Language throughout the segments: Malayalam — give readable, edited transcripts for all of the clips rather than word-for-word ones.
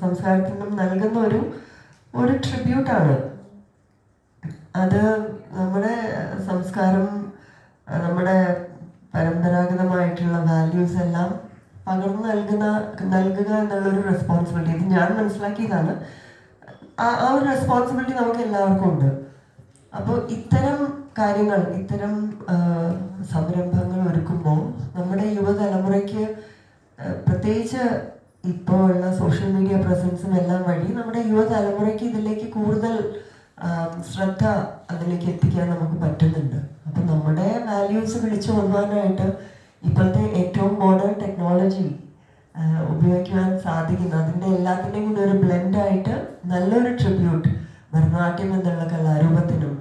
സംസ്കാരത്തിനും നൽകുന്ന ഒരു ട്രിബ്യൂട്ടാണ് അത്. നമ്മുടെ സംസ്കാരം, നമ്മുടെ പരമ്പരാഗതമായിട്ടുള്ള വാല്യൂസ് എല്ലാം പകർന്നു നൽകുക എന്നുള്ളൊരു റെസ്പോൺസിബിലിറ്റി ഇത് ഞാൻ മനസ്സിലാക്കിയതാണ്. ആ ഒരു റെസ്പോൺസിബിലിറ്റി നമുക്ക് എല്ലാവർക്കും ഉണ്ട്. അപ്പോൾ ഇത്തരം കാര്യങ്ങൾ, ഇത്തരം സംരംഭങ്ങൾ ഒരുക്കുമ്പോൾ നമ്മുടെ യുവതലമുറയ്ക്ക്, പ്രത്യേകിച്ച് ഇപ്പോൾ ഉള്ള സോഷ്യൽ മീഡിയ പ്രസൻസും എല്ലാം വഴി നമ്മുടെ യുവതലമുറയ്ക്ക് ഇതിലേക്ക് കൂടുതൽ ശ്രദ്ധ അതിലേക്ക് എത്തിക്കാൻ നമുക്ക് പറ്റുന്നുണ്ട്. അപ്പം നമ്മുടെ വാല്യൂസ് വിളിച്ചു കൊണ്ടുപോകാനായിട്ട് ഇപ്പോഴത്തെ ഏറ്റവും മോഡേൺ ടെക്നോളജി ഉപയോഗിക്കുവാൻ സാധിക്കുന്ന, അതിൻ്റെ എല്ലാത്തിൻ്റെയും കൂടി ഒരു ബ്ലെൻഡായിട്ട് നല്ലൊരു ട്രിബ്യൂട്ട് ഭരതനാട്യം എന്നുള്ള കലാരൂപത്തിനും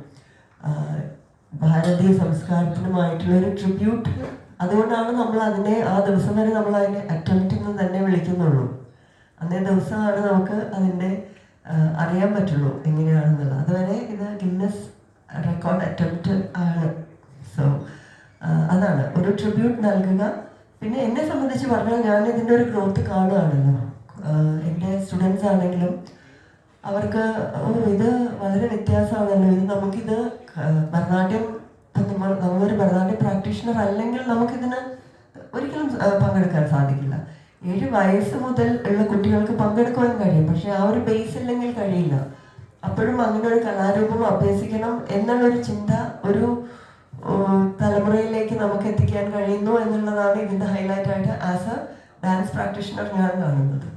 ഭാരതീയ സംസ്കാരത്തിനുമായിട്ടുള്ളൊരു ട്രിബ്യൂട്ട്. അതുകൊണ്ടാണ് നമ്മൾ അതിനെ ആ ദിവസം വരെ നമ്മൾ അതിനെ അറ്റംപ്റ്റ് എന്ന് തന്നെ വിളിക്കുന്നുള്ളൂ. അന്നേ ദിവസമാണ് നമുക്ക് അതിൻ്റെ അറിയാൻ പറ്റുള്ളൂ എങ്ങനെയാണെന്നുള്ളത്. അതുവരെ ഇത് ഗിന്നസ് റെക്കോർഡ് അറ്റംപ്റ്റ് ആണ്. സോ അതാണ് ഒരു ട്രിബ്യൂട്ട് നൽകുക. പിന്നെ എന്നെ സംബന്ധിച്ച് പറഞ്ഞാൽ ഞാൻ ഇതിൻ്റെ ഒരു ഗ്രോത്ത് കാണുകയാണല്ലോ. എൻ്റെ സ്റ്റുഡൻസ് ആണെങ്കിലും അവർക്ക് ഇത് വളരെ വ്യത്യാസമാണല്ലോ, ഇത് നമുക്കിത് ഭരതനാട്യം, നമ്മളൊരു ഭരതനാട്യം പ്രാക്ടീഷണർ അല്ലെങ്കിൽ നമുക്കിതിന് ഒരിക്കലും പങ്കെടുക്കാൻ സാധിക്കില്ല. 7 വയസ്സ് മുതൽ ഉള്ള കുട്ടികൾക്ക് പങ്കെടുക്കുവാൻ കഴിയും, പക്ഷെ ആ ഒരു ബേസ് ഇല്ലെങ്കിൽ കഴിയില്ല. അപ്പോഴും അങ്ങനെ ഒരു കലാരൂപം അഭ്യസിക്കണം എന്നുള്ളൊരു ചിന്ത ഒരു തലമുറയിലേക്ക് നമുക്ക് എത്തിക്കാൻ കഴിയുന്നു എന്നുള്ളതാണ് ഇതിൻ്റെ ഹൈലൈറ്റ് ആയിട്ട് ആസ് എ ഡാൻസ് പ്രാക്ടീഷണർ ഞാൻ കാണുന്നത്.